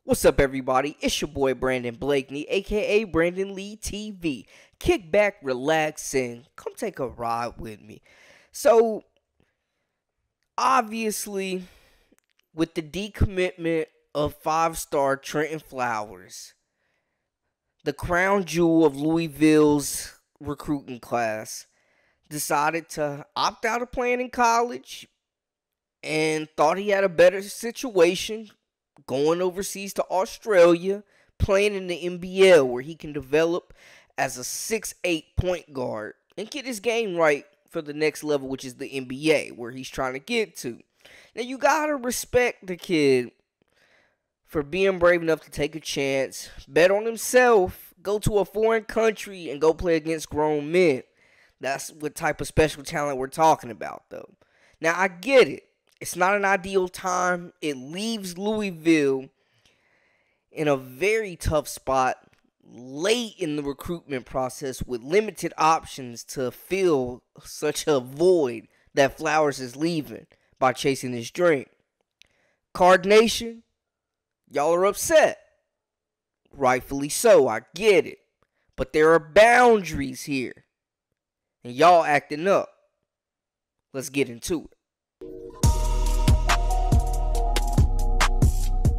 What's up, everybody? It's your boy Brandon Blakeney, aka Brandon Lee TV. Kick back, relax, and come take a ride with me. So, obviously, with the decommitment of five-star Trentyn Flowers, the crown jewel of Louisville's recruiting class decided to opt out of playing in college and thought he had a better situation going overseas to Australia, playing in the NBL where he can develop as a 6'8" point guard and get his game right for the next level, which is the NBA, where he's trying to get to. Now, you gotta respect the kid for being brave enough to take a chance, bet on himself, go to a foreign country, and go play against grown men. That's what type of special talent we're talking about, though. Now, I get it. It's not an ideal time. It leaves Louisville in a very tough spot late in the recruitment process with limited options to fill such a void that Flowers is leaving by chasing his dream. Card Nation, y'all are upset. Rightfully so, I get it. But there are boundaries here. And y'all acting up. Let's get into it.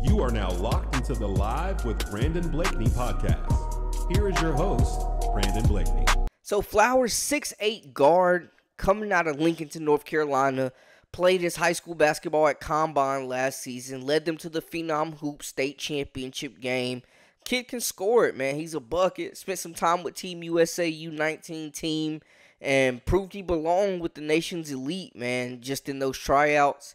You are now locked into the Live with Brandon Blakeney podcast. Here is your host, Brandon Blakeney. So Flowers, 6'8" guard, coming out of Lincoln, North Carolina, played his high school basketball at Combine last season, led them to the Phenom Hoop State Championship game. Kid can score it, man. He's a bucket. Spent some time with Team USA U19 team and proved he belonged with the nation's elite, man, just in those tryouts.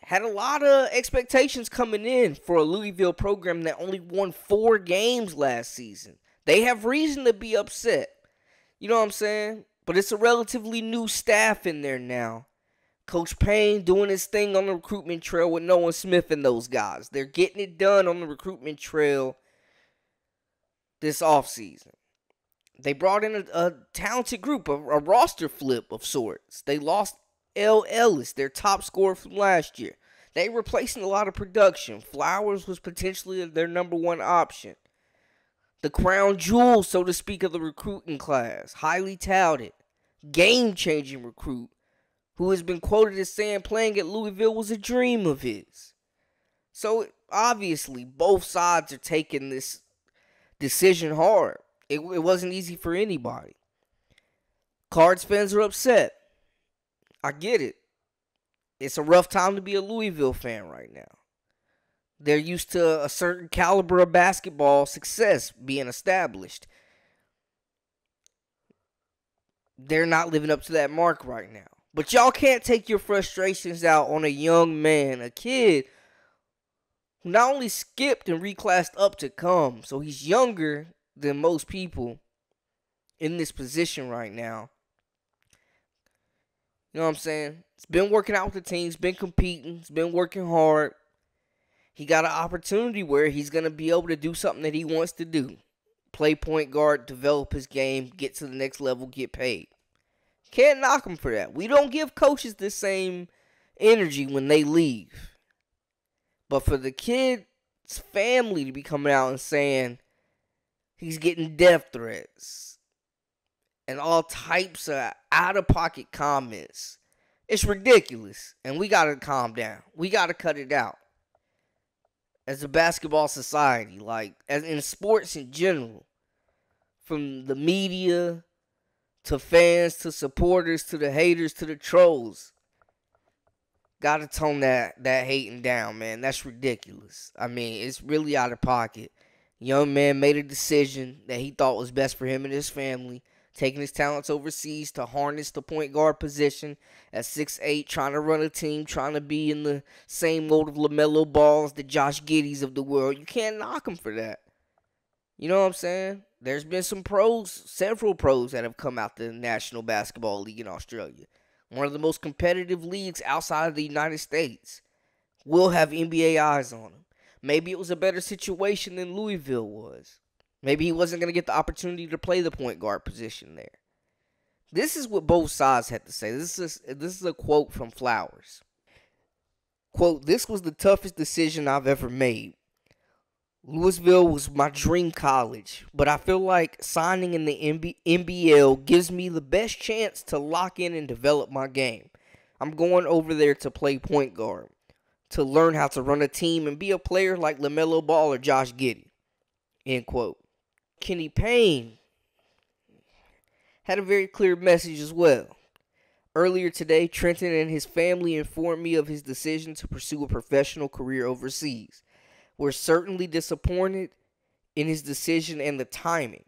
Had a lot of expectations coming in for a Louisville program that only won 4 games last season. They have reason to be upset. You know what I'm saying? But it's a relatively new staff in there now. Coach Payne doing his thing on the recruitment trail with Noah Smith and those guys. They're getting it done on the recruitment trail this offseason. They brought in a talented group, a roster flip of sorts. They lost L. Ellis, their top scorer from last year. They replacing a lot of production. Flowers was potentially their number one option. The crown jewel, so to speak, of the recruiting class. Highly touted, game-changing recruit who has been quoted as saying playing at Louisville was a dream of his. So, obviously, both sides are taking this decision hard. It wasn't easy for anybody. Cards fans are upset. I get it. It's a rough time to be a Louisville fan right now. They're used to a certain caliber of basketball success being established. They're not living up to that mark right now. But y'all can't take your frustrations out on a young man, a kid who not only skipped and reclassed up to come, so he's younger than most people in this position right now. You know what I'm saying? He's been working out with the team. He's been competing. He's been working hard. He got an opportunity where he's going to be able to do something that he wants to do. Play point guard, develop his game, get to the next level, get paid. Can't knock him for that. We don't give coaches the same energy when they leave. But for the kid's family to be coming out and saying he's getting death threats and all types of out-of-pocket comments, it's ridiculous. And we got to calm down. We got to cut it out. As a basketball society, like as in sports in general, from the media to fans to supporters to the haters to the trolls, got to tone that hating down, man. That's ridiculous. I mean, it's really out of pocket. Young man made a decision that he thought was best for him and his family, taking his talents overseas to harness the point guard position at 6'8", trying to run a team, trying to be in the same mold of LaMelo Balls, the Josh Giddeys of the world. You can't knock him for that. You know what I'm saying? There's been some pros, several pros that have come out the National Basketball League in Australia. One of the most competitive leagues outside of the United States. Will have NBA eyes on him. Maybe it was a better situation than Louisville was. Maybe he wasn't going to get the opportunity to play the point guard position there. This is what both sides had to say. This is a quote from Flowers. Quote, "This was the toughest decision I've ever made. Louisville was my dream college, but I feel like signing in the NBL gives me the best chance to lock in and develop my game. I'm going over there to play point guard, to learn how to run a team and be a player like LaMelo Ball or Josh Giddey. End quote. Kenny Payne had a very clear message as well. Earlier today, Trentyn and his family informed me of his decision to pursue a professional career overseas. We're certainly disappointed in his decision and the timing.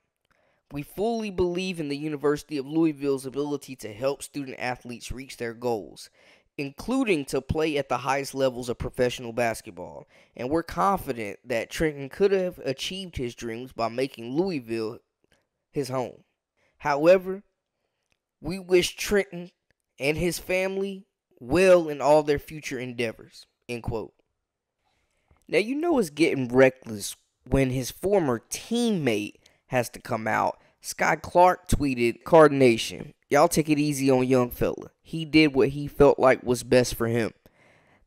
We fully believe in the University of Louisville's ability to help student athletes reach their goals, including to play at the highest levels of professional basketball. And we're confident that Trentyn could have achieved his dreams by making Louisville his home. However, we wish Trentyn and his family well in all their future endeavors. End quote. Now, you know it's getting reckless when his former teammate has to come out. Sky Clark tweeted, "Card Nation, y'all take it easy on young fella. He did what he felt like was best for him.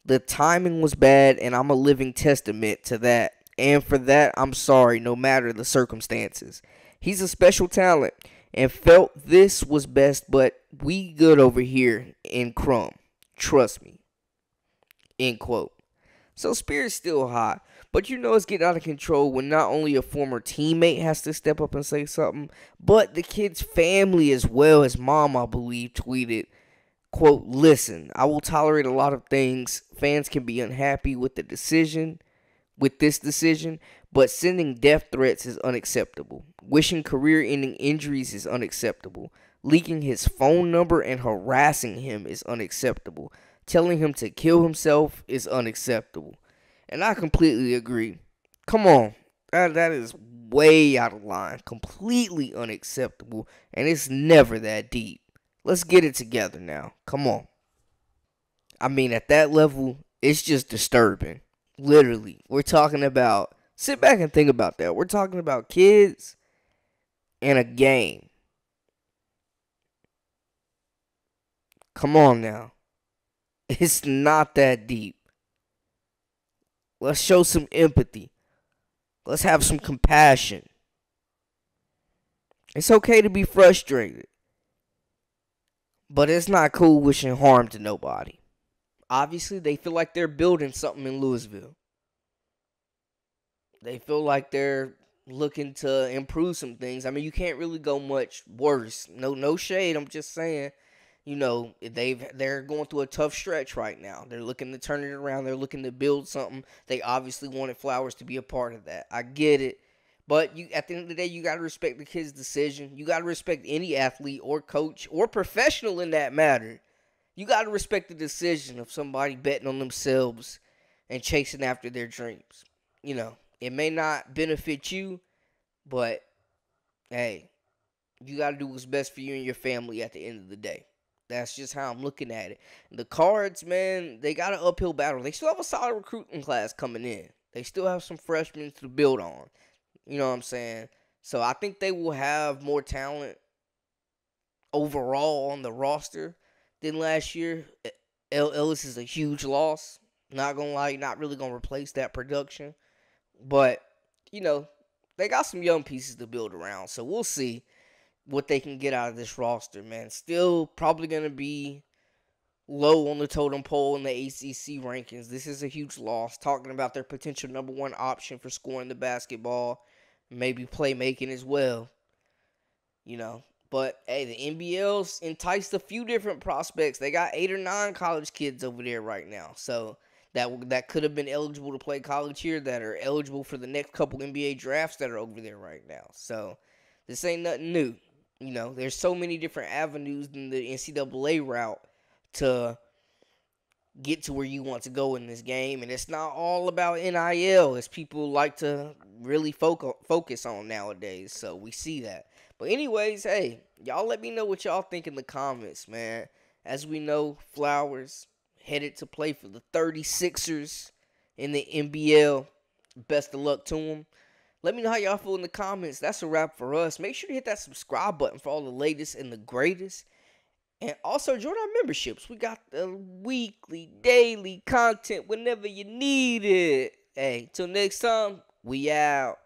The timing was bad, and I'm a living testament to that. And for that, I'm sorry, no matter the circumstances. He's a special talent and felt this was best, but we good over here in Crumb. Trust me." End quote. So spirit's still high, but you know it's getting out of control when not only a former teammate has to step up and say something, but the kid's family as well. His mom, I believe, tweeted, quote, "Listen, I will tolerate a lot of things. Fans can be unhappy with this decision, but sending death threats is unacceptable. Wishing career-ending injuries is unacceptable. Leaking his phone number and harassing him is unacceptable. Telling him to kill himself is unacceptable." And I completely agree. Come on. That is way out of line. Completely unacceptable. And it's never that deep. Let's get it together now. Come on. I mean, at that level, it's just disturbing. Literally. We're talking about, sit back and think about that. We're talking about kids and a game. Come on now. It's not that deep. Let's show some empathy. Let's have some compassion. It's okay to be frustrated, but it's not cool wishing harm to nobody. Obviously, they feel like they're building something in Louisville. They feel like they're looking to improve some things. I mean, you can't really go much worse. No shade. I'm just saying. You know, they're going through a tough stretch right now. They're looking to turn it around. They're looking to build something. They obviously wanted Flowers to be a part of that. I get it. But at the end of the day, you got to respect the kid's decision. You got to respect any athlete or coach or professional in that matter. You got to respect the decision of somebody betting on themselves and chasing after their dreams. You know, it may not benefit you, but, hey, you got to do what's best for you and your family at the end of the day. That's just how I'm looking at it. The Cards, man, they got an uphill battle. They still have a solid recruiting class coming in. They still have some freshmen to build on. You know what I'm saying? So I think they will have more talent overall on the roster than last year. Ellis is a huge loss. Not going to lie, not really going to replace that production. But, you know, they got some young pieces to build around. So we'll see what they can get out of this roster, man. Still probably going to be low on the totem pole in the ACC rankings. This is a huge loss. Talking about their potential number one option for scoring the basketball, maybe playmaking as well. You know, but hey, the NBL's enticed a few different prospects. They got 8 or 9 college kids over there right now. So that could have been eligible to play college here, that are eligible for the next couple NBA drafts that are over there right now. So this ain't nothing new. You know, there's so many different avenues in the NCAA route to get to where you want to go in this game. And it's not all about NIL, as people like to really focus on nowadays. So we see that. But anyways, hey, y'all let me know what y'all think in the comments, man. As we know, Flowers headed to play for the 36ers in the NBL. Best of luck to him. Let me know how y'all feel in the comments. That's a wrap for us. Make sure to hit that subscribe button for all the latest and the greatest. And also join our memberships. We got the weekly, daily content whenever you need it. Hey, till next time, We out.